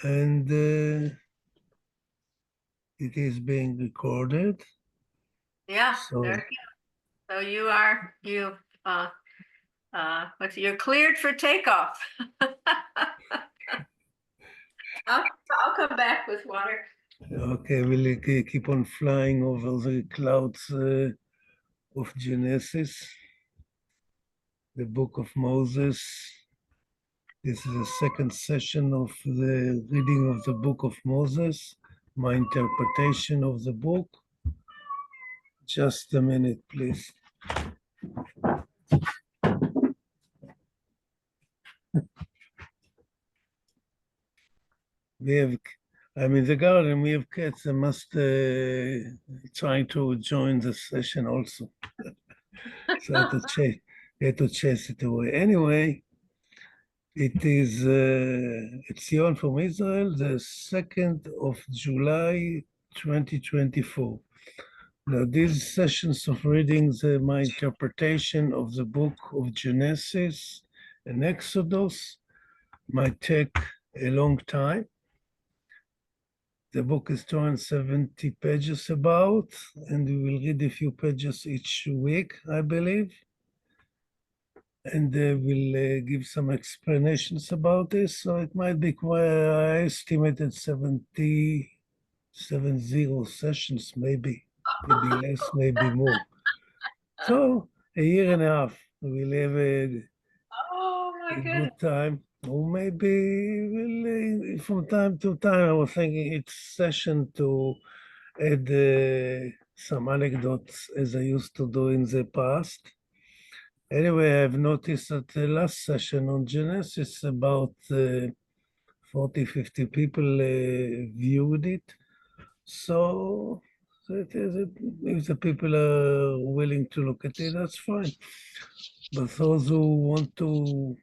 and it is being recorded. Yeah, So, there you go. So you're cleared for takeoff. I'll come back with water. okay, we'll keep on flying over the clouds of Genesis, the book of Moses. This is the second session of the reading of the book of Moses, my interpretation of the book. Just a minute, please. I'm in the garden, we have cats that must try to join the session also. So I had to chase it away. Anyway, it is Etzion from Israel, the 2nd of July, 2024. Now, these sessions of reading my interpretation of the book of Genesis and Exodus might take a long time. The book is 270 pages about, and we will read a few pages each week, I believe. And we'll give some explanations about this. So it might be quite, I estimated 70 sessions, maybe less, maybe more. So a year and a half, we'll have a good time. Or maybe we'll, from time to time, I was thinking each session to add some anecdotes as I used to do in the past. Anyway, I've noticed that the last session on Genesis, about 40, 50 people viewed it. So if the people are willing to look at it, that's fine. But those who want to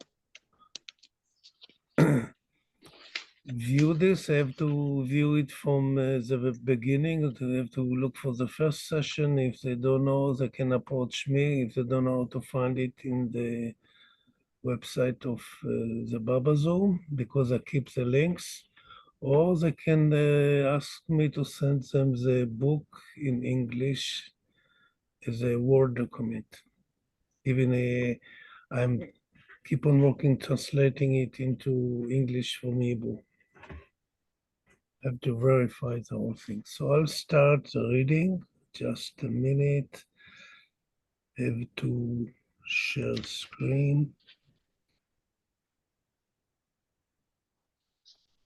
view this, have to view it from the beginning. They have to look for the first session. If they don't know, they can approach me. If they don't know how to find it in the website of the Baba Zoom, because I keep the links, or they can ask me to send them the book in English as a Word document. Even I'm keep on working, translating it into English from Hebrew. I have to verify the whole thing. So I'll start the reading. Just a minute. I have to share screen.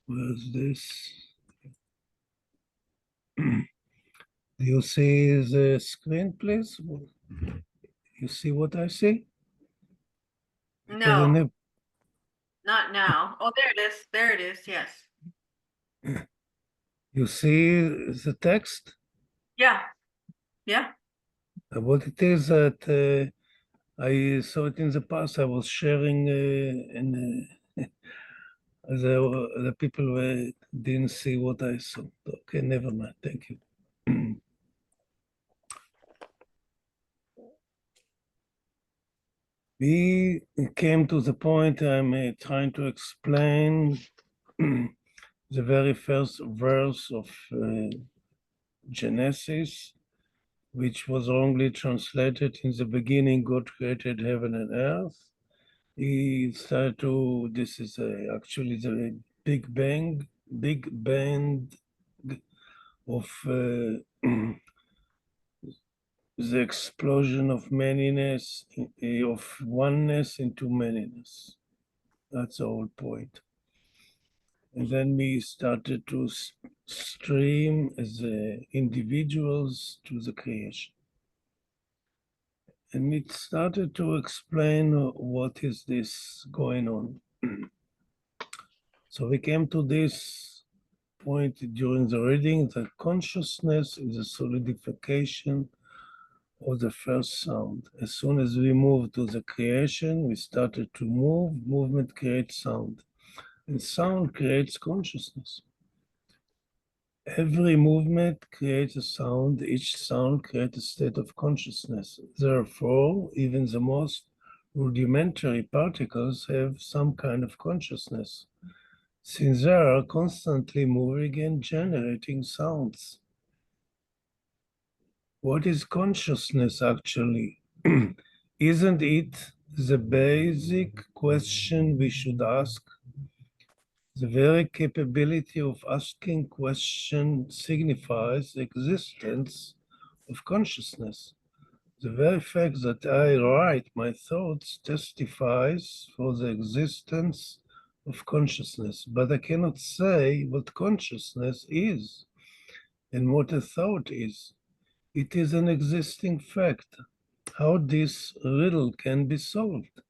Where's this? Do you see the screen, please? You see what I see? No, not now. Oh, there it is. There it is. Yes. You see the text? Yeah. Yeah. What it is that I saw it in the past. I was sharing the people didn't see what I saw. Okay, never mind. Thank you. We came to the point I'm trying to explain the very first verse of Genesis, which was wrongly translated. In the beginning, God created heaven and earth. He started to, this is actually the Big Bang of the explosion of manyness, of oneness into manyness. That's the whole point. And then we started to stream as individuals to the creation. And it started to explain what is this going on. So we came to this point during the reading that consciousness is a solidification of the first sound. As soon as we moved to the creation, we started to move. Movement creates sound, and sound creates consciousness. Every movement creates a sound. Each sound creates a state of consciousness. Therefore, even the most rudimentary particles have some kind of consciousness. since they are constantly moving and generating sounds. What is consciousness actually? Isn't it the basic question we should ask? The very capability of asking questions signifies the existence of consciousness. The very fact that I write my thoughts testifies for the existence of consciousness, but I cannot say what consciousness is and what a thought is. It is an existing fact. How this riddle can be solved?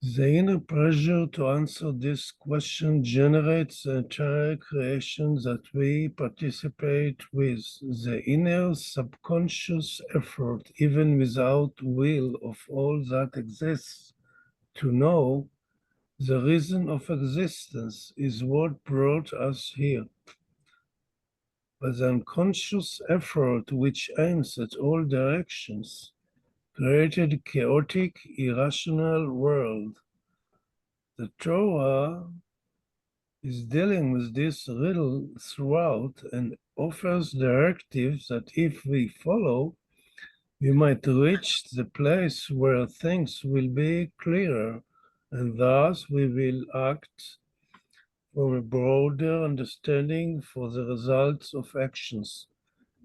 The inner pressure to answer this question generates the entire creation that we participate with. The inner subconscious effort, even without will of all that exists, to know the reason of existence is what brought us here. But the unconscious effort, which aims at all directions, created a chaotic, irrational world. The Torah is dealing with this riddle throughout and offers directives that if we follow, we might reach the place where things will be clearer, and thus we will act from a broader understanding for the results of actions,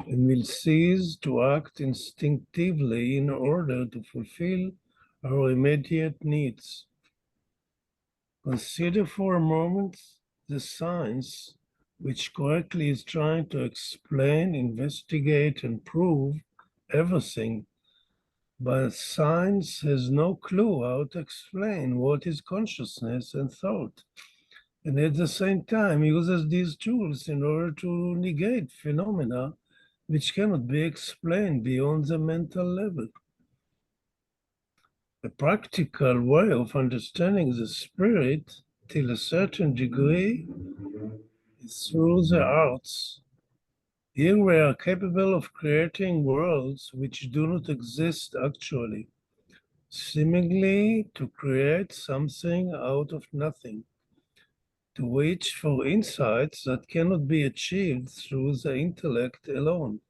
and will cease to act instinctively in order to fulfill our immediate needs. Consider for a moment the science which correctly is trying to explain, investigate, and prove everything, but science has no clue how to explain what is consciousness and thought, and at the same time uses these tools in order to negate phenomena which cannot be explained beyond the mental level. A practical way of understanding the spirit till a certain degree is through the arts. Here we are capable of creating worlds which do not exist actually, seemingly to create something out of nothing, to reach for insights that cannot be achieved through the intellect alone.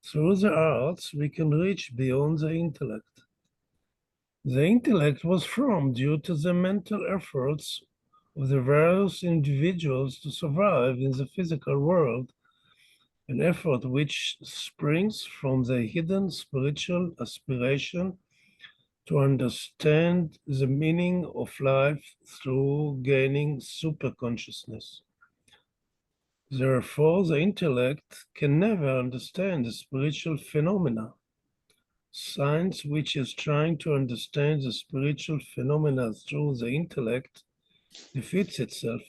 Through the arts, we can reach beyond the intellect. The intellect was formed due to the mental efforts of the various individuals to survive in the physical world, an effort which springs from the hidden spiritual aspiration to understand the meaning of life through gaining superconsciousness. Therefore, the intellect can never understand the spiritual phenomena. Science, which is trying to understand the spiritual phenomena through the intellect, defeats itself.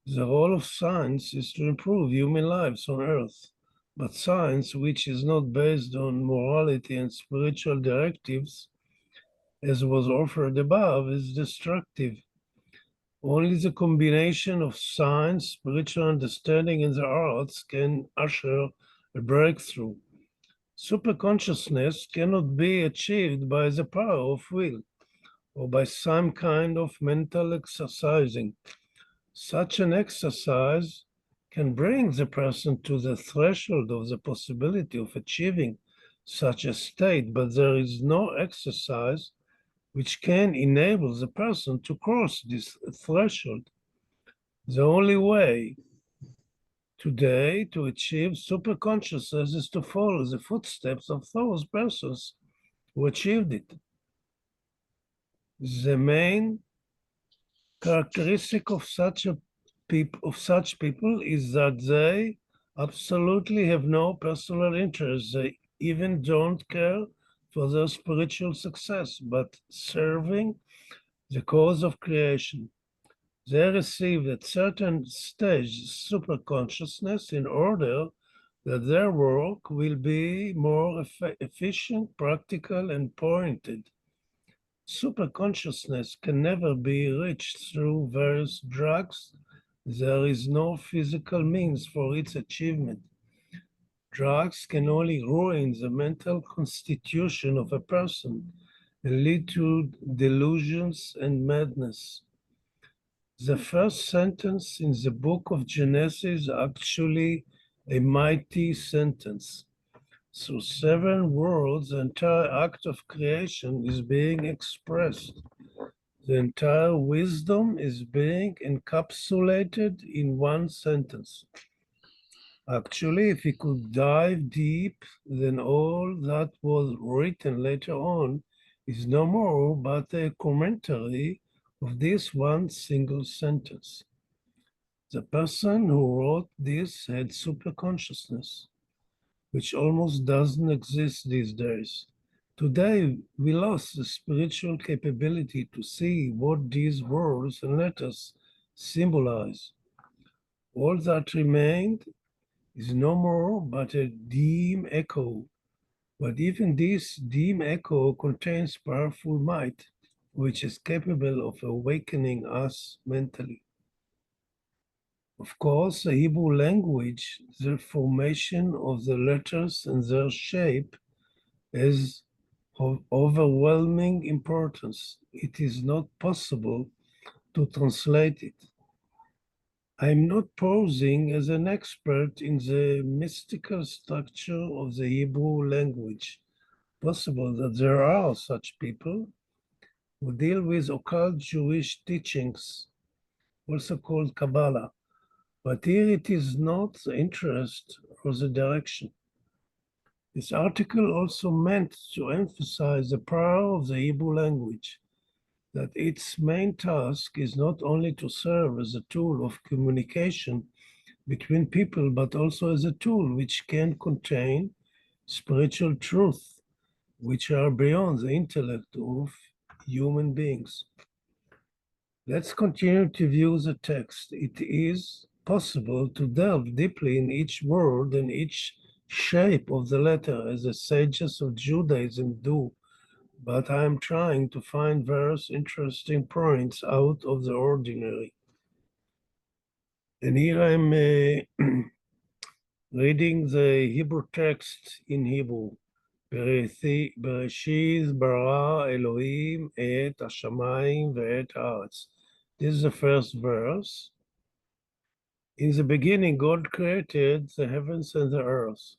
The role of science is to improve human lives on Earth, but science, which is not based on morality and spiritual directives, as was offered above, is destructive. Only the combination of science, spiritual understanding, and the arts can usher a breakthrough. Superconsciousness cannot be achieved by the power of will or by some kind of mental exercising. Such an exercise can bring the person to the threshold of the possibility of achieving such a state, but there is no exercise which can enable the person to cross this threshold. The only way today to achieve superconsciousness is to follow the footsteps of those persons who achieved it. The main characteristic of such people is that they absolutely have no personal interest. They even don't care for their spiritual success, but serving the cause of creation. They receive at certain stage superconsciousness in order that their work will be more efficient, practical, and pointed. Superconsciousness can never be reached through various drugs. There is no physical means for its achievement. Drugs can only ruin the mental constitution of a person and lead to delusions and madness. The first sentence in the book of Genesis is actually a mighty sentence. Through 7 words, the entire act of creation is being expressed. The entire wisdom is being encapsulated in one sentence. Actually, if we could dive deep, then all that was written later on is no more but a commentary of this one single sentence. The person who wrote this had superconsciousness, which almost doesn't exist these days. Today, we lost the spiritual capability to see what these words and letters symbolize. All that remained is no more but a dim echo. But even this dim echo contains powerful might, which is capable of awakening us mentally. Of course, the Hebrew language, the formation of the letters and their shape is of overwhelming importance. It is not possible to translate it. I'm not posing as an expert in the mystical structure of the Hebrew language. Possible that there are such people who deal with occult Jewish teachings, also called Kabbalah. But here it is not the interest or the direction. This article also meant to emphasize the power of the Hebrew language, that its main task is not only to serve as a tool of communication between people, but also as a tool which can contain spiritual truth, which are beyond the intellect of human beings. Let's continue to view the text. It is possible to delve deeply in each word and each shape of the letter as the sages of Judaism do, but I am trying to find various interesting points out of the ordinary. And here I'm reading the Hebrew text in Hebrew. בראשית ברא אלוהים את השמיים ואת הארץ. This is the first verse. In the beginning, God created the heavens and the earth.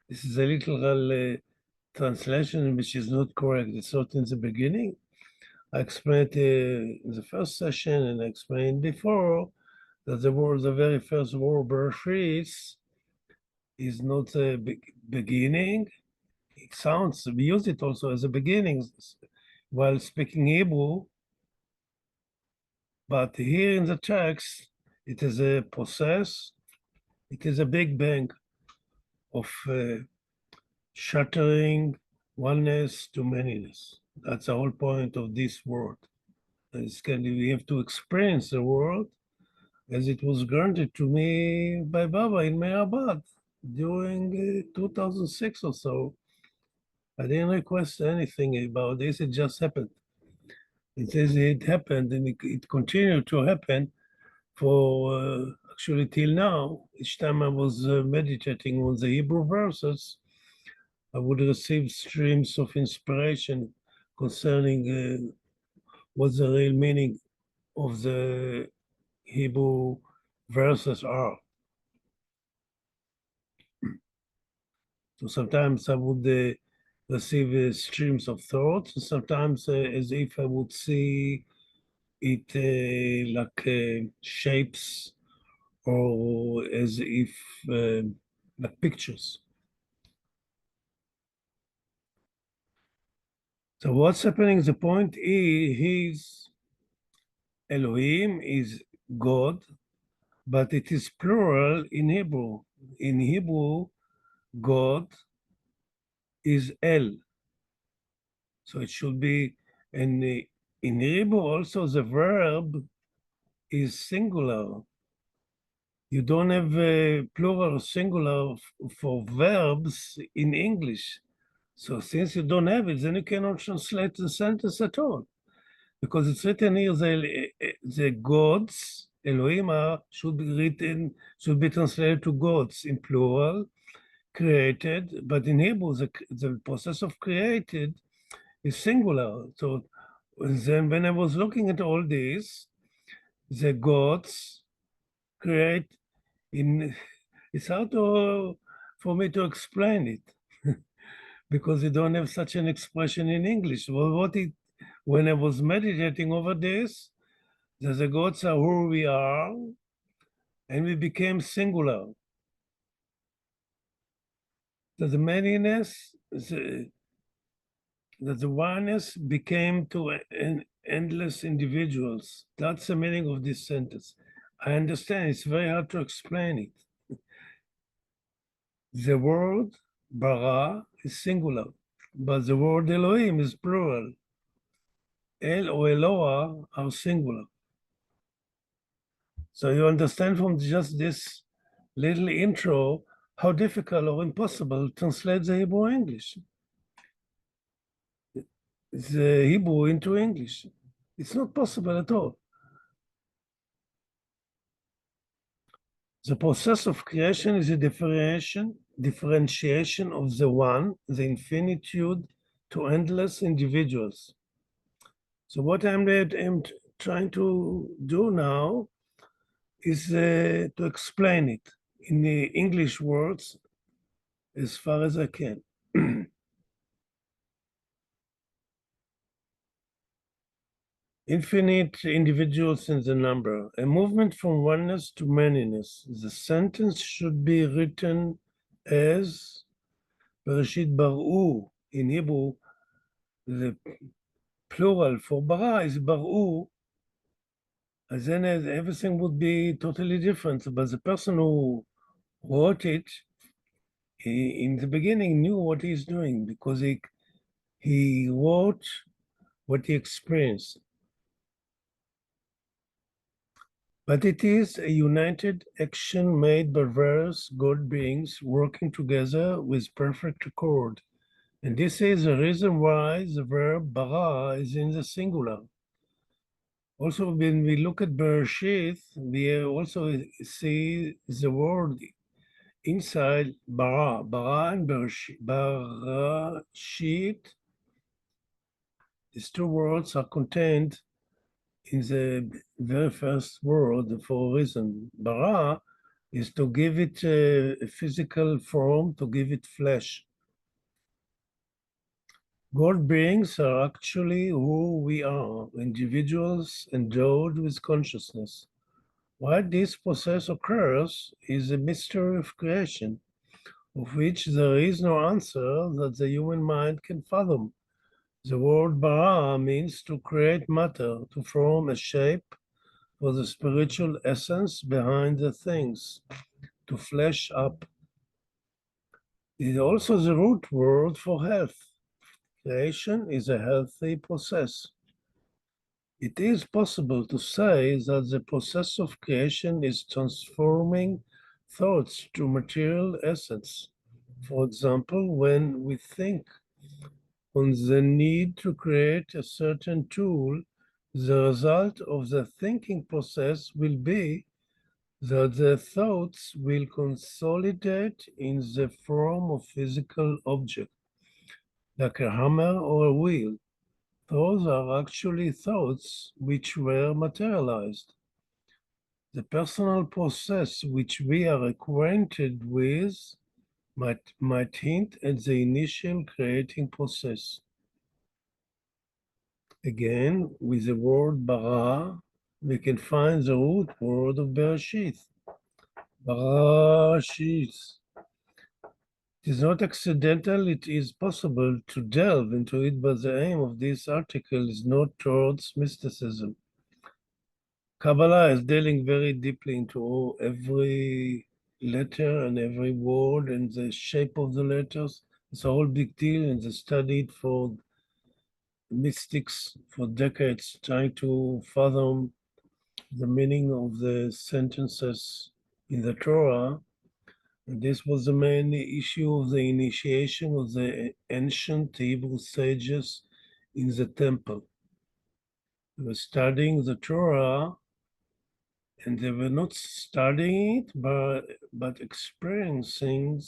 This is a literal translation which is not correct. It's not in the beginning. I explained in the first session and I explained before that the very first word, Bereshit, is not the beginning. It sounds, we use it also as a beginning while speaking Hebrew, but here in the text, it is a process, it is a big bang of shattering oneness to manyness. That's the whole point of this word. We have to experience the world as it was granted to me by Baba in Mehabad during 2006 or so. I didn't request anything about this, it just happened. It says it happened and it continued to happen for actually till now. Each time I was meditating on the Hebrew verses, I would receive streams of inspiration concerning what the real meaning of the Hebrew verses are. So sometimes I would receive streams of thoughts, and sometimes as if I would see it like shapes or as if like pictures. So what's happening? The point is Elohim is God, but it is plural in Hebrew. In Hebrew, God is El. So it should be, and in Hebrew also the verb is singular. You don't have a plural singular for verbs in English. So since you don't have it, then you cannot translate the sentence at all. Because it's written here, the gods, Elohim, should be translated to gods in plural, created, but in Hebrew, the process of created is singular. So And then when I was looking at all this, the gods create it's hard for me to explain it because you don't have such an expression in English. Well, when I was meditating over this, that the gods are who we are, and we became singular. That the manyness, that the oneness became to endless individuals. That's the meaning of this sentence. I understand it's very hard to explain it. The word bara is singular, but the word Elohim is plural. El or Eloah are singular. So you understand from just this little intro how difficult or impossible to translate the Hebrew English. The Hebrew into English. It's not possible at all. The process of creation is a differentiation of the one, the infinitude, to endless individuals. So what I'm trying to do now is to explain it in the English words as far as I can. Infinite individuals in the number, a movement from oneness to manyness. The sentence should be written as Bereshit Bar'u. In Hebrew, the plural for bara is Bar'u, and then everything would be totally different. But the person who wrote it, in the beginning knew what he's doing because he wrote what he experienced. But it is a united action made by various God beings working together with perfect accord. And this is the reason why the verb bara is in the singular. Also, when we look at Bereshit, we also see the word inside bara. Bara and Bereshit. Bereshit, these two words are contained in the very first word for a reason. Bara is to give it a physical form, to give it flesh. God beings are actually who we are, individuals endowed with consciousness. Why this process occurs is a mystery of creation, of which there is no answer that the human mind can fathom. The word bara means to create matter, to form a shape for the spiritual essence behind the things, to flesh up. It is also the root word for health. Creation is a healthy process. It is possible to say that the process of creation is transforming thoughts to material essence. For example, when we think on the need to create a certain tool, the result of the thinking process will be that the thoughts will consolidate in the form of physical object, like a hammer or a wheel. Those are actually thoughts which were materialized. The personal process which we are acquainted with might hint at the initial creating process. Again, with the word bara, we can find the root word of Bereshit. Bereshit. It is not accidental, it is possible to delve into it, but the aim of this article is not towards mysticism. Kabbalah is dealing very deeply into every letter and every word and the shape of the letters. It's a whole big deal, and they studied for mystics for decades, trying to fathom the meaning of the sentences in the Torah. And this was the main issue of the initiation of the ancient Hebrew sages in the temple. They were studying the Torah, and they were not studying it, but experiencing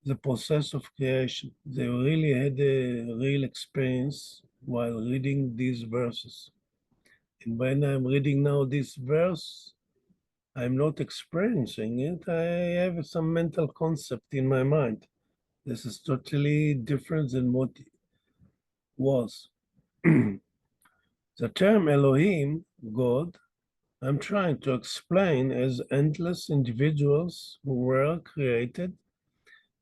the process of creation. They really had a real experience while reading these verses. And when I'm reading now this verse, I'm not experiencing it. I have some mental concept in my mind. This is totally different than what it was. The term Elohim, God, I'm trying to explain as endless individuals who were created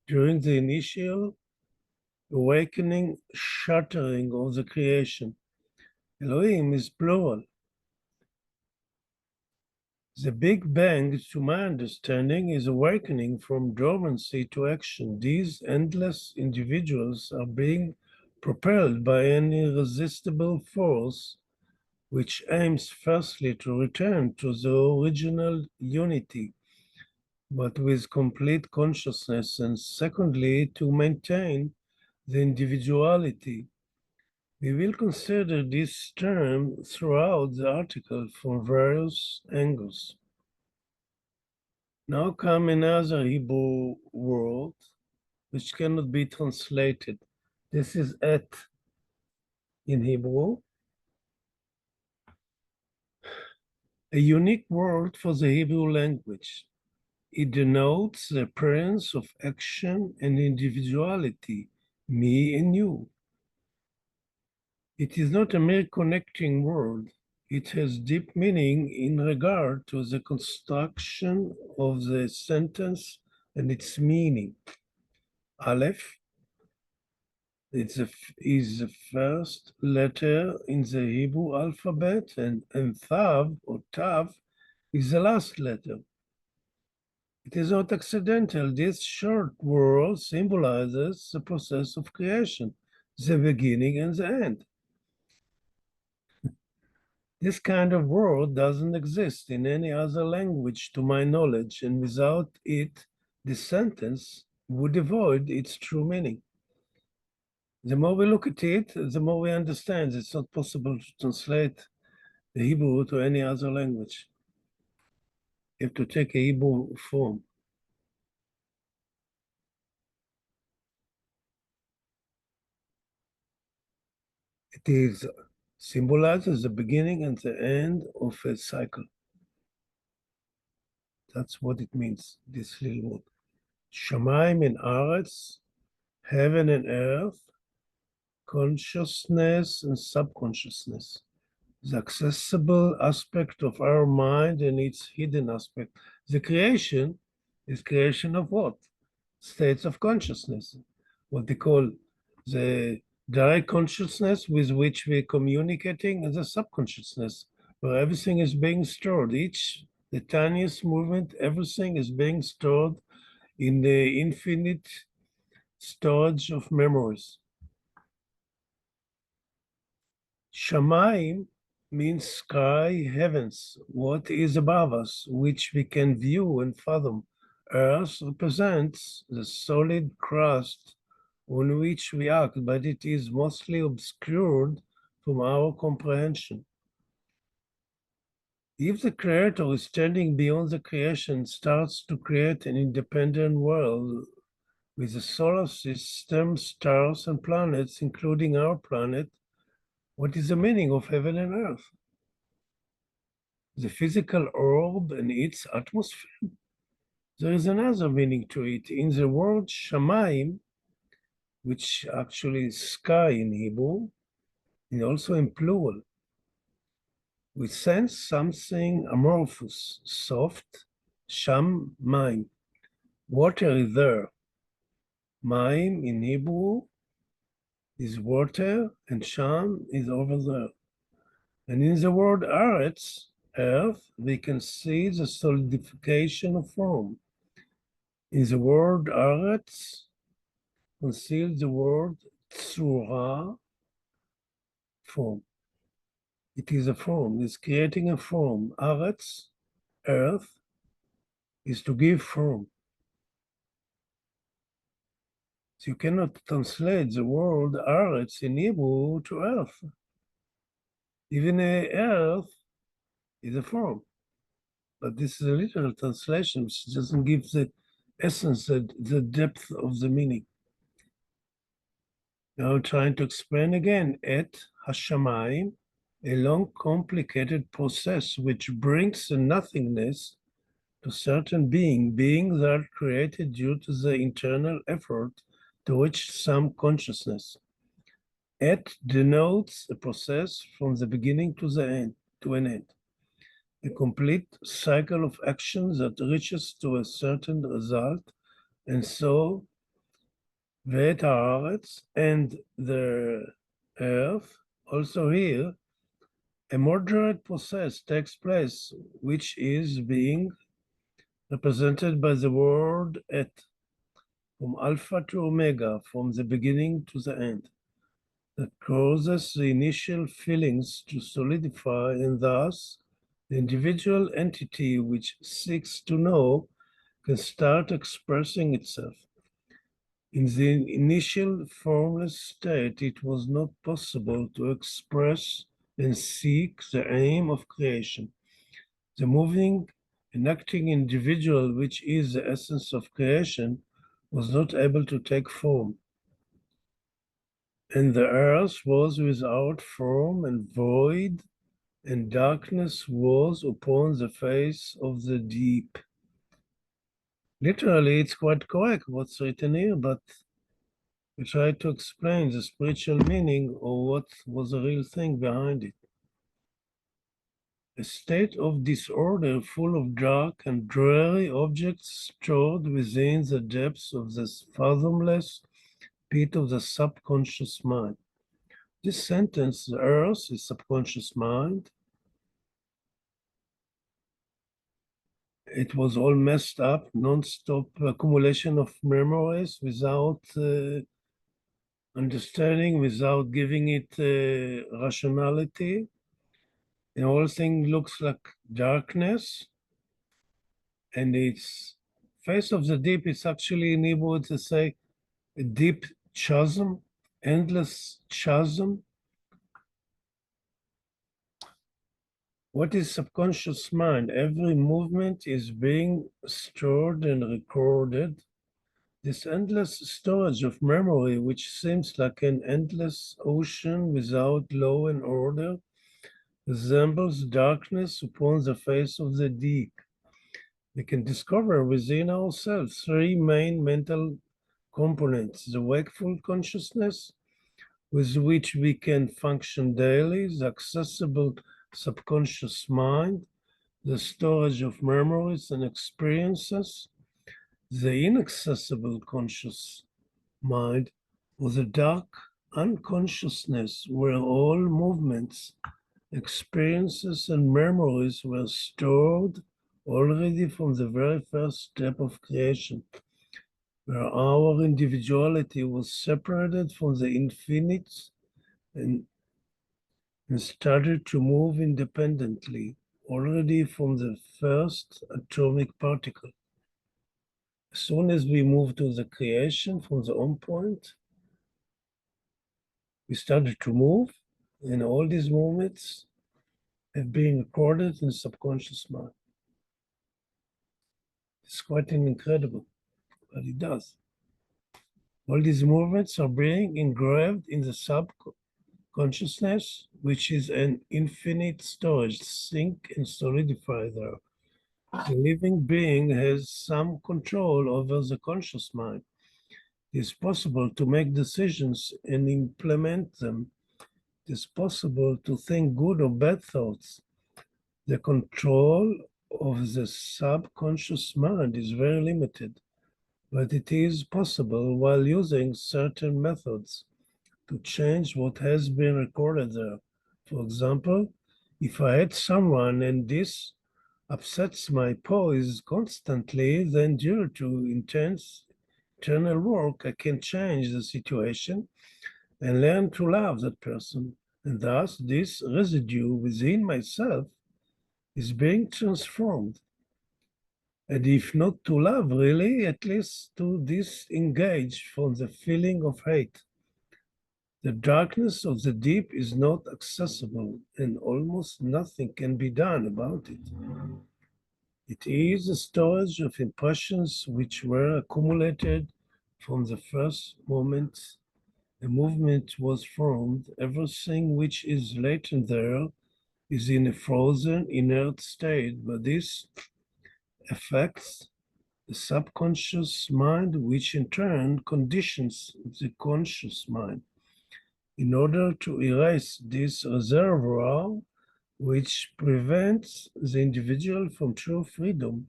during the initial awakening, shattering of the creation. Elohim is plural. The Big Bang, to my understanding, is awakening from dormancy to action. These endless individuals are being propelled by an irresistible force which aims firstly to return to the original unity, but with complete consciousness, and secondly, to maintain the individuality. We will consider this term throughout the article from various angles. Now come another Hebrew word which cannot be translated. This is et in Hebrew, a unique word for the Hebrew language. It denotes the appearance of action and individuality, me and you. It is not a mere connecting word. It has deep meaning in regard to the construction of the sentence and its meaning. Aleph is the first letter in the Hebrew alphabet, and Tav, or Tav, is the last letter. It is not accidental. This short word symbolizes the process of creation, the beginning and the end. This kind of word doesn't exist in any other language to my knowledge, and without it, this sentence would avoid its true meaning. The more we look at it, the more we understand it's not possible to translate the Hebrew to any other language. You have to take a Hebrew form. It is symbolizes the beginning and the end of a cycle. That's what it means, this little word. Shamayim and Aretz, heaven and earth, consciousness and subconsciousness, the accessible aspect of our mind and its hidden aspect. The creation is creation of what? States of consciousness, what they call the direct consciousness with which we're communicating, and the subconsciousness, where everything is being stored. The tiniest movement, everything is being stored in the infinite storage of memories. Shamayim means sky, heavens, what is above us, which we can view and fathom. Earth represents the solid crust on which we act, but it is mostly obscured from our comprehension. If the creator is standing beyond the creation, starts to create an independent world with the solar system, stars and planets, including our planet, what is the meaning of heaven and earth? The physical orb and its atmosphere? There is another meaning to it. In the word Shamayim, which actually is sky in Hebrew, and also in plural, we sense something amorphous, soft, sham, maim. Water is there. Maim in Hebrew is water, and sham is over there. And in the word Aretz, earth, we can see the solidification of form. In the word Aretz, conceals the word Tzura, form. It is a form, it's creating a form. Aretz, earth, is to give form. So you cannot translate the word Aretz in Hebrew to earth. Even earth is a form. But this is a literal translation, which doesn't give the essence, the depth of the meaning. Now I'm trying to explain again. Et Hashamayim, a long, complicated process which brings the nothingness to certain beings that are created due to the internal effort to reach some consciousness. Et denotes a process from the beginning to the end, to an end, a complete cycle of action that reaches to a certain result, and so Veit haaretz and the earth, also here, a moderate process takes place, which is being represented by the word et, from alpha to omega, from the beginning to the end, that causes the initial feelings to solidify, and thus the individual entity which seeks to know can start expressing itself. In the initial formless state, it was not possible to express and seek the aim of creation. The moving and acting individual, which is the essence of creation, was not able to take form. And the earth was without form and void, and darkness was upon the face of the deep. Literally, it's quite correct what's written here, but we try to explain the spiritual meaning or what was the real thing behind it. A state of disorder full of dark and dreary objects stored within the depths of this fathomless pit of the subconscious mind. This sentence, the earth is subconscious mind. It was all messed up, non-stop accumulation of memories without understanding, without giving it rationality. The whole thing looks like darkness, and its face of the deep is actually in Hebrew to say a deep chasm, endless chasm. What is subconscious mind? Every movement is being stored and recorded. This endless storage of memory, which seems like an endless ocean without law and order, resembles darkness upon the face of the deep. We can discover within ourselves three main mental components: the wakeful consciousness, with which we can function daily, the accessible subconscious mind, the storage of memories and experiences, the inaccessible conscious mind, or the dark unconsciousness, where all movements, experiences, and memories were stored already from the very first step of creation, where our individuality was separated from the infinite and started to move independently already from the first atomic particle. As soon as we moved to the creation from the home point, we started to move, and all these movements have been recorded in the subconscious mind. It's quite incredible, but it does. All these movements are being engraved in the subconsciousness, which is an infinite storage, sink and solidify there. The living being has some control over the conscious mind. It is possible to make decisions and implement them. It is possible to think good or bad thoughts. The control of the subconscious mind is very limited, but it is possible while using certain methods to change what has been recorded there. For example, if I hate someone and this upsets my poise constantly, then due to intense internal work, I can change the situation and learn to love that person. And thus, this residue within myself is being transformed. And if not to love, really, at least to disengage from the feeling of hate. The darkness of the deep is not accessible, and almost nothing can be done about it. It is a storage of impressions which were accumulated from the first moment a movement was formed. Everything which is latent there is in a frozen, inert state, but this affects the subconscious mind, which in turn conditions the conscious mind. In order to erase this reservoir, which prevents the individual from true freedom,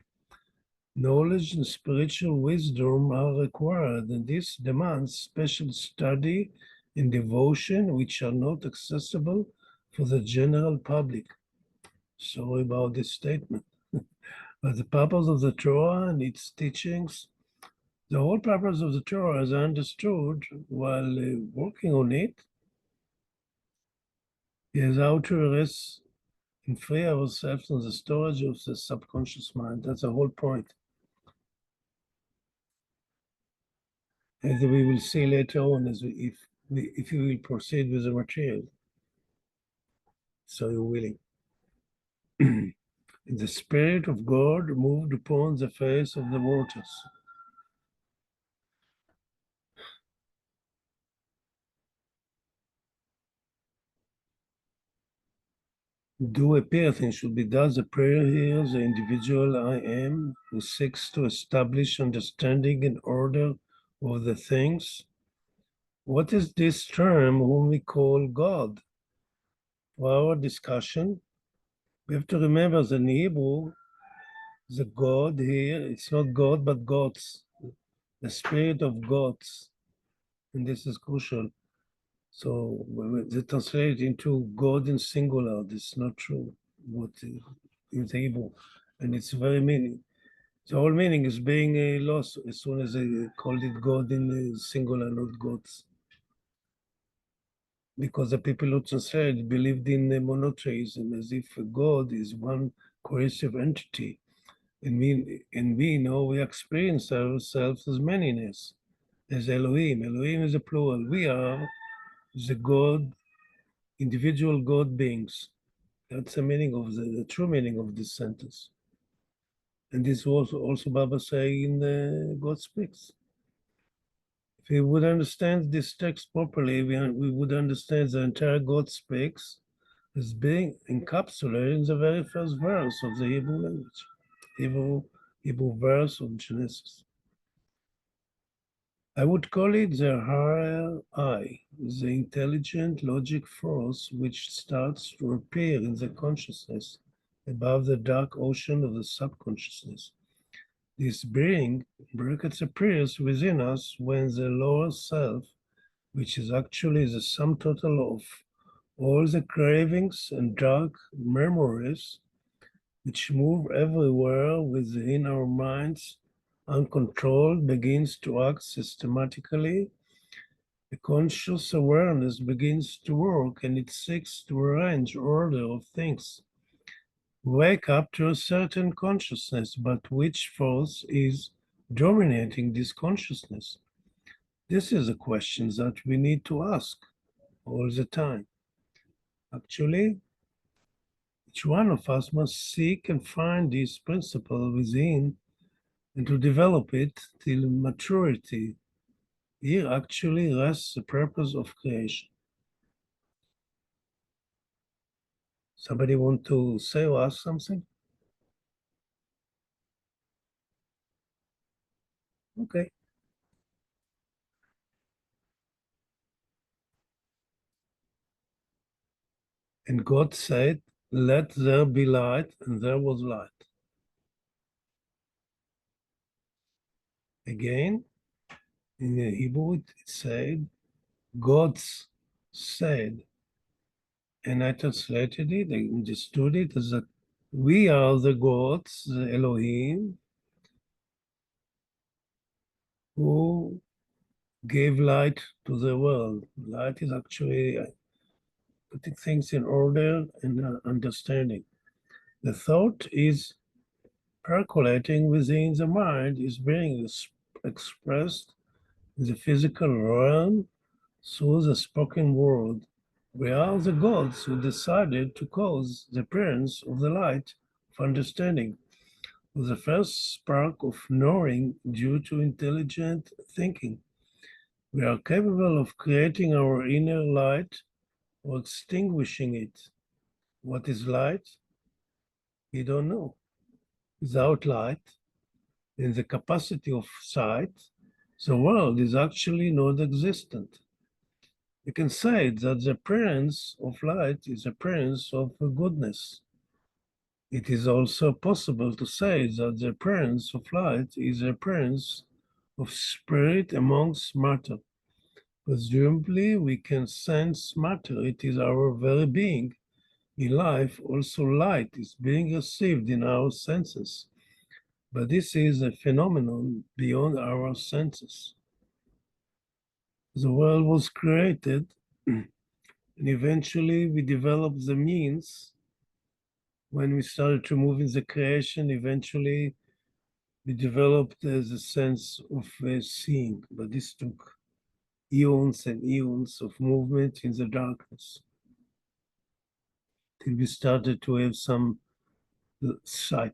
knowledge and spiritual wisdom are required, and this demands special study and devotion, which are not accessible for the general public. Sorry about this statement. But the purpose of the Torah and its teachings, the whole purpose of the Torah, as I understood while working on it, is how to erase and free ourselves from the storage of the subconscious mind. That's the whole point. As we will see later on, if you will proceed with the material, so you're willing. The Spirit of God moved upon the face of the waters. Do appear things should be. Does the prayer here, the individual I am, who seeks to establish understanding and order of the things? What is this term whom we call God? For our discussion, we have to remember that in Hebrew, the God here, it's not God, but gods, the spirit of gods. And this is crucial. So when they translate into God in singular, this is not true. What is Hebrew, and it's very meaning. The whole meaning is being lost as soon as they called it God in singular, not gods. Because the people who translated believed in monotheism as if God is one cohesive entity. And we know we experience ourselves as manyness, as Elohim. Elohim is a plural. We are the God, individual God beings. That's the meaning of the true meaning of this sentence. And this was also Baba saying in God Speaks. If we would understand this text properly, we would understand the entire God Speaks as being encapsulated in the very first verse of the Hebrew language, Hebrew verse of Genesis. I would call it the higher I, the intelligent logic force which starts to appear in the consciousness above the dark ocean of the subconsciousness. This being, brackets, appears within us when the lower self, which is actually the sum total of all the cravings and dark memories which move everywhere within our minds, uncontrolled, begins to act systematically. The conscious awareness begins to work and it seeks to arrange order of things. Wake up to a certain consciousness, but which force is dominating this consciousness? This is a question that we need to ask all the time. Actually, each one of us must seek and find this principle within and to develop it till maturity. Here actually rests the purpose of creation. Somebody want to say or ask something? Okay. And God said, let there be light, and there was light. Again, in the Hebrew, it said, God's said. And I translated it, I understood it as that we are the gods, the Elohim, who gave light to the world. Light is actually putting things in order and understanding. The thought is percolating within the mind, is being expressed in the physical realm through the spoken word. We are the gods who decided to cause the appearance of the light of understanding, with the first spark of knowing due to intelligent thinking. We are capable of creating our inner light or extinguishing it. What is light? We don't know. Without light, in the capacity of sight, the world is actually not existent. We can say that the appearance of light is appearance of goodness. It is also possible to say that the appearance of light is the appearance of spirit amongst matter. Presumably, we can sense matter. It is our very being. In life, also light is being received in our senses. But this is a phenomenon beyond our senses. The world was created, and eventually we developed the means. When we started to move in the creation, eventually we developed the sense of seeing. But this took eons and eons of movement in the darkness till we started to have some sight.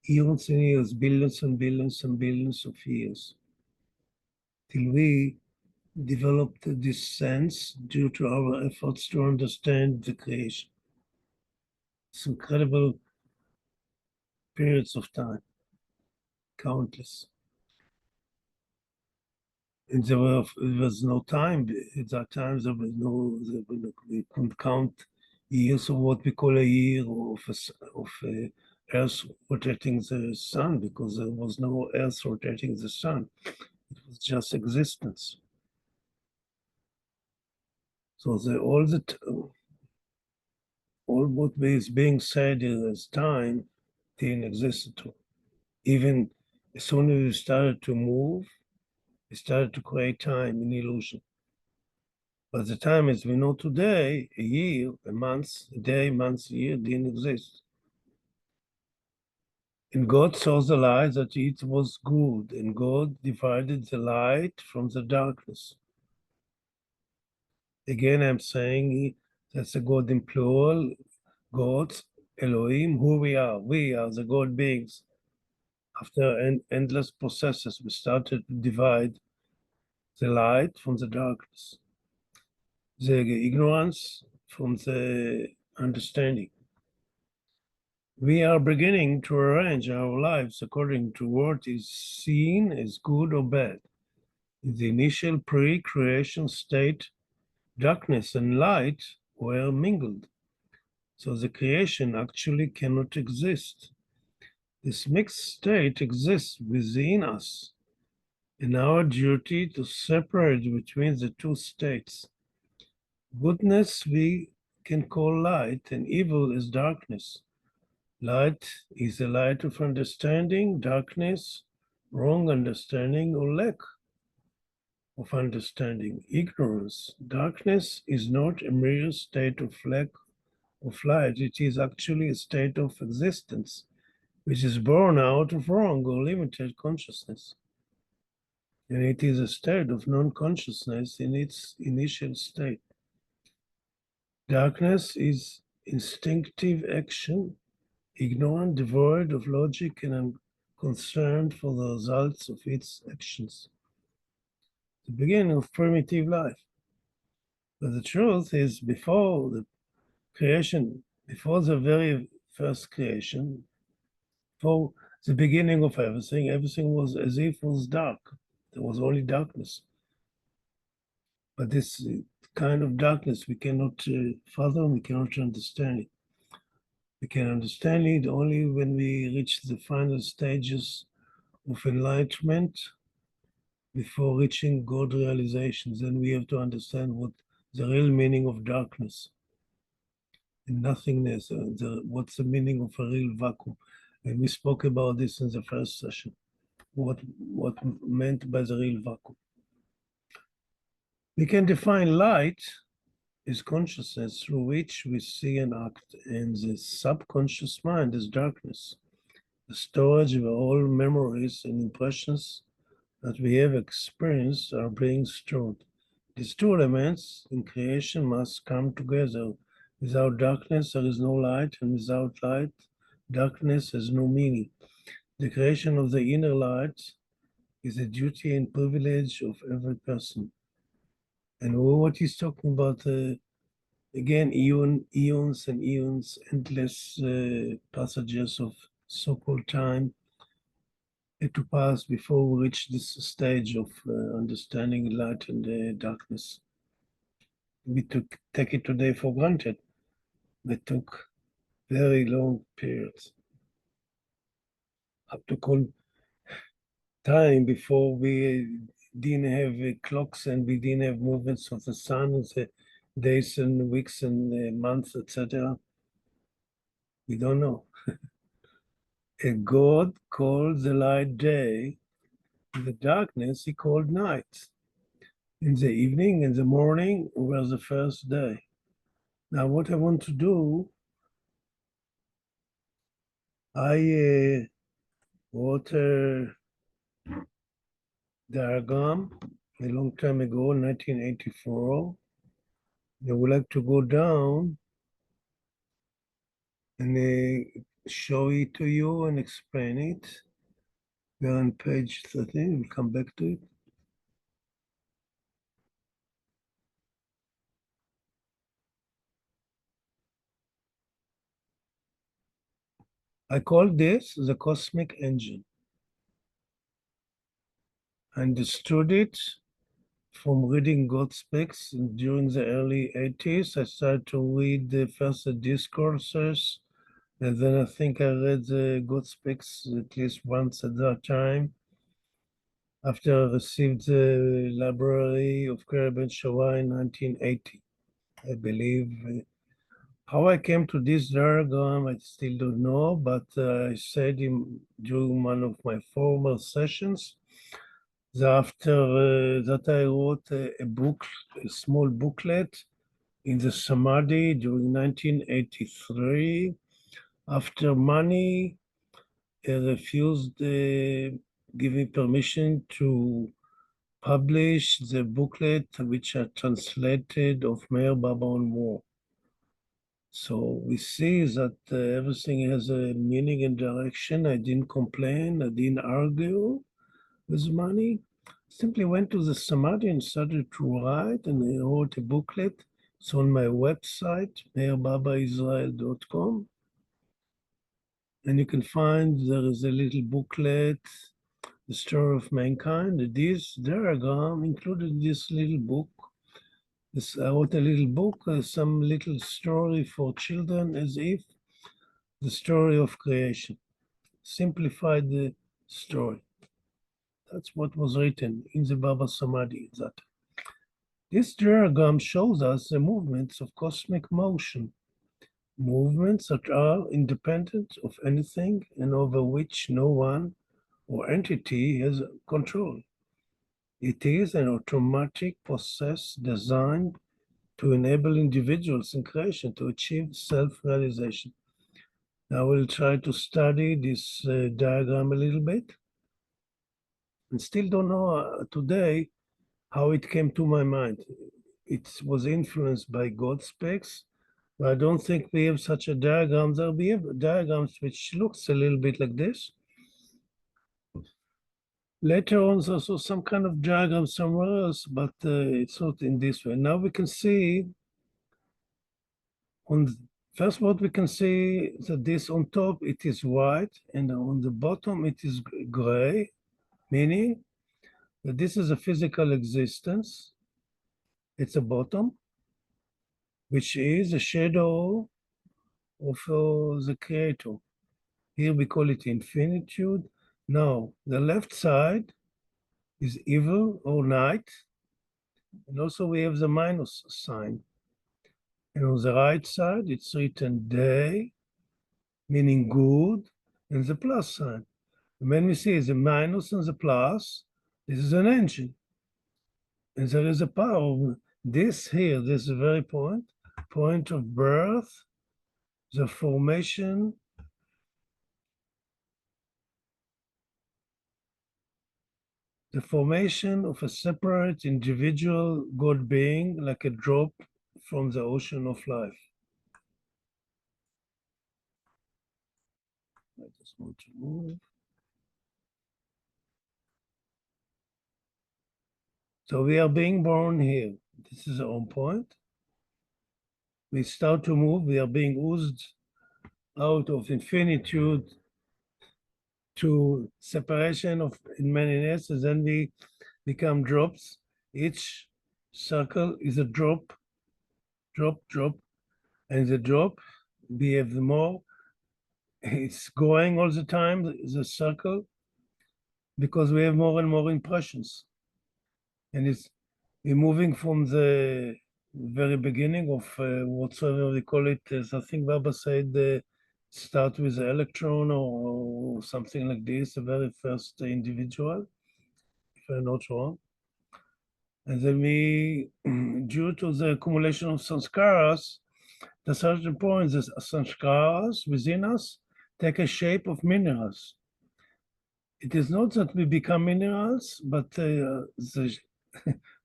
Eons and years, billions and billions and billions of years, till we developed this sense due to our efforts to understand the creation. It's incredible periods of time, countless. And there was no time at that time. We couldn't count years of what we call a year of Earth rotating the sun, because there was no Earth rotating the sun. It was just existence. So all what is being said as time didn't exist at all. Even as soon as we started to move, we started to create time in illusion. But the time as we know today, a year, a month, a day, month, a year, didn't exist. And God saw the light that it was good, and God divided the light from the darkness. Again, I'm saying that's a God in plural, gods, Elohim, who we are. We are the God beings. After endless processes, we started to divide the light from the darkness, the ignorance from the understanding. We are beginning to arrange our lives according to what is seen as good or bad. In the initial pre-creation state, darkness and light were mingled. So the creation actually cannot exist. This mixed state exists within us, and our duty to separate between the two states. Goodness we can call light, and evil is darkness. Light is the light of understanding, darkness, wrong understanding or lack of understanding, ignorance. Darkness is not a mere state of lack of light, it is actually a state of existence, which is born out of wrong or limited consciousness. And it is a state of non-consciousness in its initial state. Darkness is instinctive action, ignorant, devoid of logic, and unconcerned for the results of its actions. The beginning of primitive life. But the truth is, before the creation, before the very first creation, before the beginning of everything, everything was as if it was dark. There was only darkness. But this kind of darkness we cannot fathom, we cannot understand it. We can understand it only when we reach the final stages of enlightenment before reaching God realizations. Then we have to understand what the real meaning of darkness and nothingness, what's the meaning of a real vacuum. And we spoke about this in the first session, what meant by the real vacuum. We can define light as consciousness through which we see and act, and the subconscious mind is darkness, the storage of all memories and impressions that we have experienced are being stored. These two elements in creation must come together. Without darkness, there is no light, and without light, darkness has no meaning. The creation of the inner light is a duty and privilege of every person. And what he's talking about, again, eons and eons, endless passages of so-called time had to pass before we reach this stage of understanding light and darkness. We take it today for granted. It took very long periods up to call time before we didn't have clocks and we didn't have movements of the sun and the days and weeks and months, etc. We don't know. And God called the light day, the darkness he called night. In the evening, in the morning was the first day. Now, what I want to do, I wrote a diagram a long time ago, 1984. I would like to go down and show it to you and explain it. We're on page 13, we'll come back to it. I call this the cosmic engine. I understood it from reading God Speaks during the early 80s. I started to read the first discourses, and then I think I read the God Speaks at least once at that time. After I received the library of Caribbean Shoah in 1980, I believe. How I came to this diagram, I still don't know, but I said during one of my former sessions that after that I wrote a book, a small booklet in the Samadhi during 1983. After money refused giving permission to publish the booklet which I translated of Meir Baba on War. So we see that everything has a meaning and direction. I didn't complain. I didn't argue with money. Simply went to the Samadhi and started to write, and I wrote a booklet. It's on my website, meirbabaisrael.com. And you can find there is a little booklet, The Story of Mankind. This diagram included this little book. I wrote a little book, some little story for children, as if the story of creation. Simplified the story. That's what was written in the Baba Samadhi. That this diagram shows us the movements of cosmic motion, movements that are independent of anything and over which no one or entity has control. It is an automatic process designed to enable individuals in creation to achieve self-realization. Now we'll try to study this diagram a little bit, and still don't know today how it came to my mind. It was influenced by God specs, but I don't think we have such a diagram. There we have diagrams which looks a little bit like this. Later on, there's also some kind of diagram somewhere else, but it's not in this way. Now we can see on first what we can see that this on top it is white, and on the bottom it is gray, meaning that this is a physical existence. It's a bottom, which is a shadow of the creator. Here we call it infinitude. Now, the left side is evil or night, and also we have the minus sign. And on the right side, it's written day, meaning good, and the plus sign. And when we see the minus and the plus, this is an engine. And there is a power of this here, this very point of birth, the formation of a separate individual God being, like a drop from the ocean of life. I just want to move. So we are being born here. This is our point. We start to move. We are being oozed out of infinitude to separation of in manyness, and then we become drops. Each circle is a drop, drop, drop, and the drop we have the more. It's going all the time, the circle, because we have more and more impressions. And we're moving from the very beginning of whatsoever we call it, as I think Baba said, start with the electron or something like this, the very first individual, if I'm not wrong. And then we, due to the accumulation of sanskaras, at a certain point, the sanskaras within us take a shape of minerals. It is not that we become minerals, but the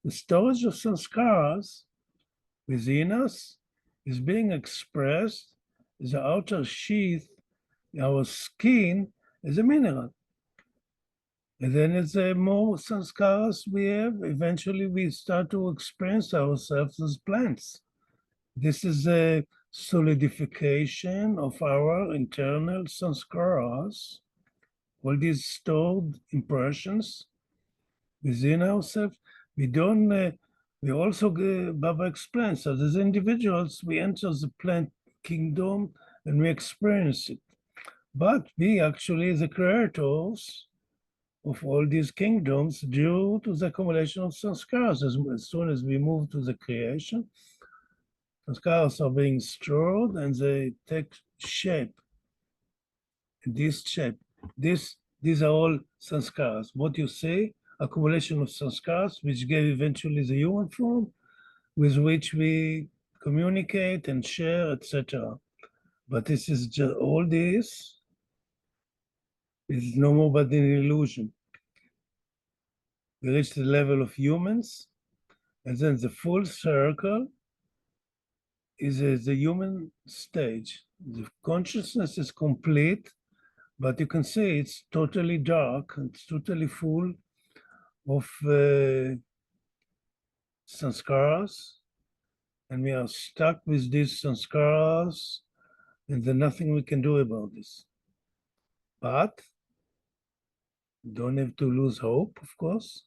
storage of sanskaras within us is being expressed as the outer sheath, our skin, as a mineral. And then as more sanskaras we have, eventually we start to experience ourselves as plants. This is a solidification of our internal sanskaras, all these stored impressions within ourselves. We don't, we also, Baba explains, that as individuals, we enter the plant kingdom and we experience it. But we actually the creators of all these kingdoms due to the accumulation of sanskaras. As soon as we move to the creation, sanskaras are being stored and they take shape. This shape, these are all sanskaras. What you say, accumulation of sanskaras, which gave eventually the human form, with which we communicate and share, etc. But this is just all this is no more but an illusion. We reach the level of humans, and then the full circle is the human stage. The consciousness is complete, but you can see it's totally dark, it's totally full of sanskaras, and we are stuck with these sanskaras, and there's nothing we can do about this. But don't have to lose hope, of course.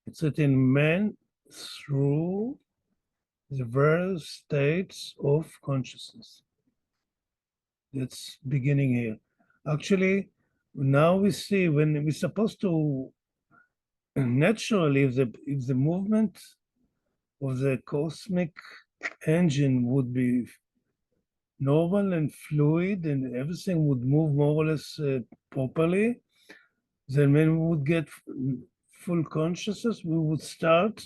It's written man through the various states of consciousness. That's beginning here. Actually, now we see when we're supposed to naturally, if the movement of the cosmic engine would be normal and fluid and everything would move more or less properly, then when we would get full consciousness, we would start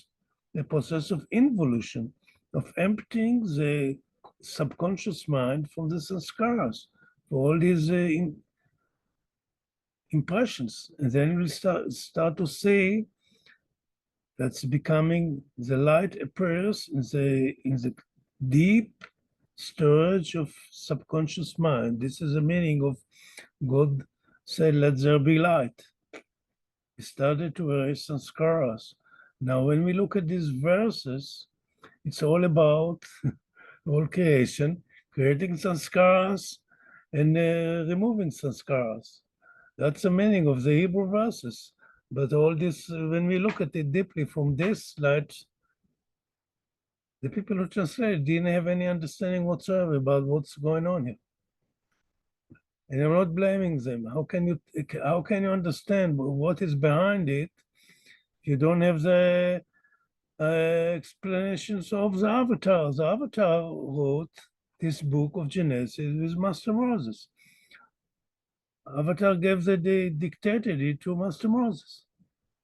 the process of involution, of emptying the subconscious mind from the sanskaras, for all these impressions. And then we'll start to see that's becoming, the light appears in the deep storage of subconscious mind. This is the meaning of God said, let there be light. He started to erase sanskaras. Now, when we look at these verses, it's all about all creation, creating sanskaras and removing sanskaras. That's the meaning of the Hebrew verses. But all this, when we look at it deeply from this light, the people who translated didn't have any understanding whatsoever about what's going on here. And I'm not blaming them. How can you understand what is behind it if you don't have the explanations of the Avatar? The Avatar wrote this book of Genesis with Master Moses. Avatar dictated it to Master Moses.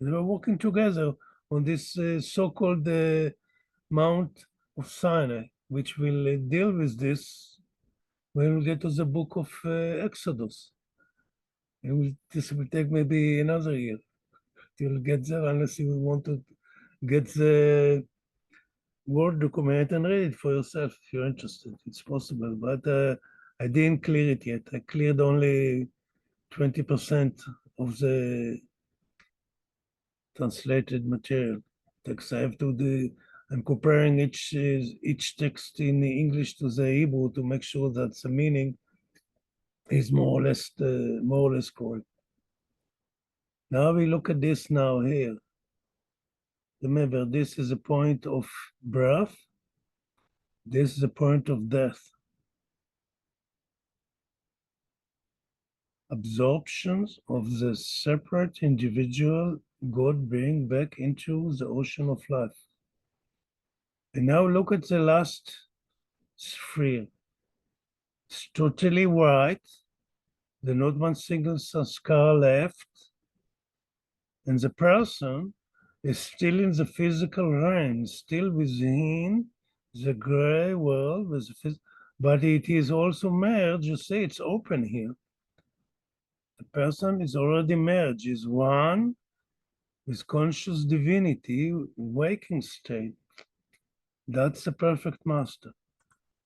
They were working together on this so-called Mount of Sinai, which will deal with this when we get to the book of Exodus. And this will take maybe another year till get there, unless you want to get the Word document and read it for yourself if you're interested. It's possible, but I didn't clear it yet. I cleared only 20% of the translated material. Text I have to do. I'm comparing each text in English to the Hebrew to make sure that the meaning is more or less correct. Now we look at this now here. Remember, this is a point of birth. This is a point of death. Absorptions of the separate individual God bring back into the ocean of life. And now look at the last sphere. It's totally white. There's not one single sanskar left. And the person is still in the physical realm, still within the gray world, but it is also merged. You see, it's open here. The person is already merged, is one with conscious divinity, waking state. That's the perfect master.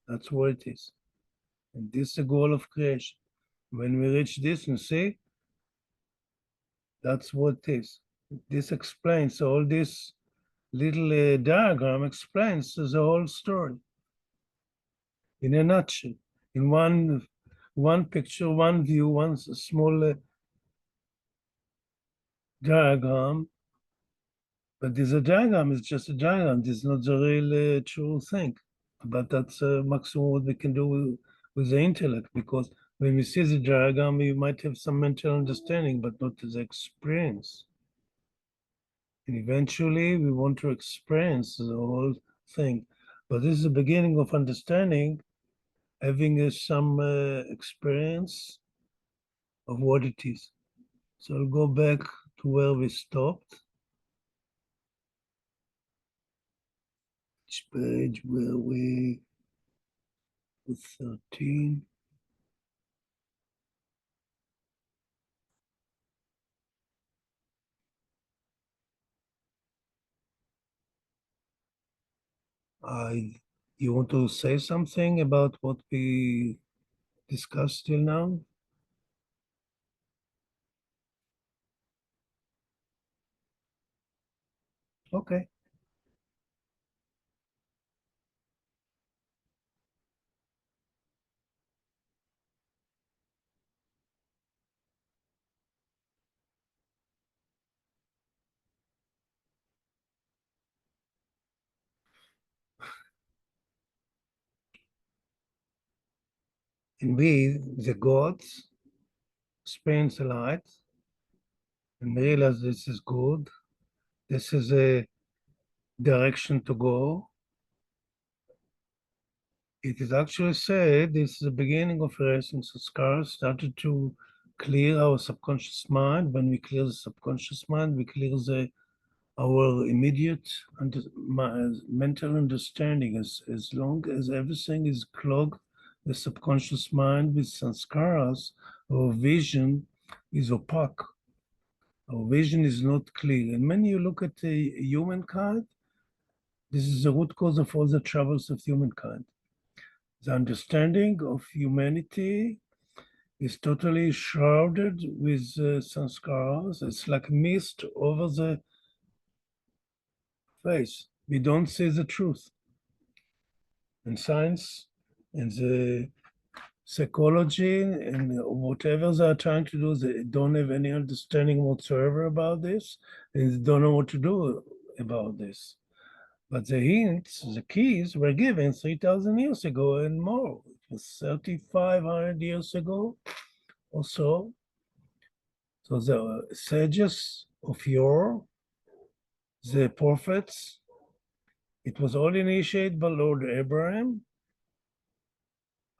That's what it is. And this is the goal of creation. When we reach this, you see, that's what it is. This explains all this little diagram explains the whole story in a nutshell. In one picture, one view, one small diagram. But this a diagram is just a diagram. This is not the real true thing. But that's maximum what we can do with the intellect, because when we see the diagram, we might have some mental understanding, but not the experience. And eventually, we want to experience the whole thing. But this is the beginning of understanding, having some experience of what it is. So I'll go back to where we stopped. Which page were we? 13. You want to say something about what we discussed till now? Okay. And we, the gods, experience the light and realize this is good. This is a direction to go. It is actually said this is the beginning of erasing scars, started to clear our subconscious mind. When we clear the subconscious mind, we clear our immediate mental understanding. As long as everything is clogged, the subconscious mind with sanskaras, our vision is opaque. Our vision is not clear. And when you look at humankind, this is the root cause of all the troubles of humankind. The understanding of humanity is totally shrouded with sanskaras. It's like mist over the face. We don't see the truth. And science and the psychology and whatever they are trying to do, they don't have any understanding whatsoever about this, and they don't know what to do about this. But the hints, the keys were given 3,000 years ago and more. It was 3,500 years ago or so. So the sages of yore, the prophets, it was all initiated by Lord Abraham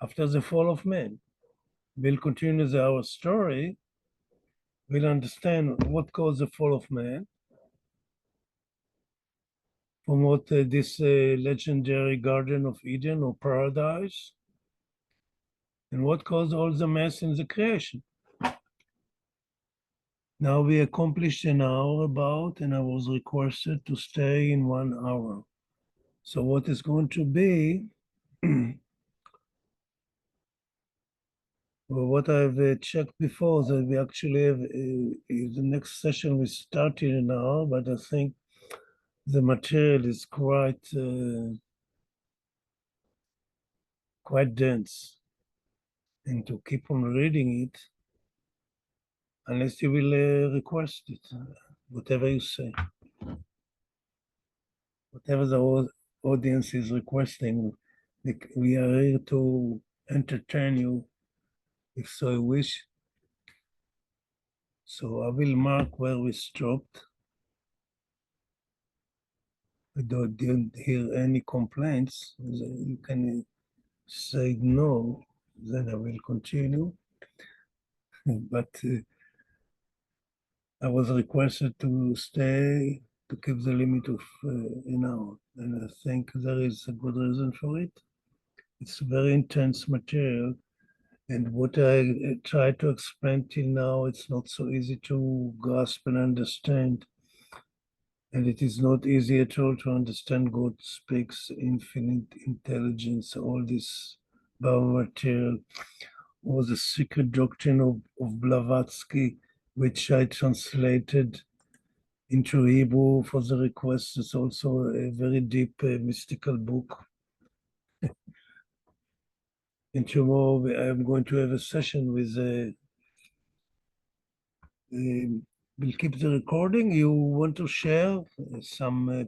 after the fall of man. We'll continue our story. We'll understand what caused the fall of man, from what this legendary Garden of Eden or paradise, and what caused all the mess in the creation. Now we accomplished an hour about, and I was requested to stay in 1 hour. So what is going to be Well, what I've checked before that we actually have the next session will start in an hour, but I think the material is quite dense, and to keep on reading it, unless you will request it, whatever you say, whatever the audience is requesting, we are here to entertain you, if so you wish. So I will mark where we stopped. I didn't hear any complaints. You can say no, then I will continue. But I was requested to stay, to keep the limit of an hour. And I think there is a good reason for it. It's very intense material. And what I try to explain till now, it's not so easy to grasp and understand. And it is not easy at all to understand God speaks infinite intelligence, all this biomaterial, or the secret doctrine of Blavatsky, which I translated into Hebrew for the request. It's also a very deep mystical book. And tomorrow I'm going to have a session with we'll keep the recording. You want to share some,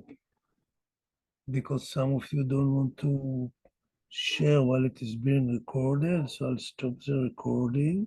because some of you don't want to share while it is being recorded, so I'll stop the recording.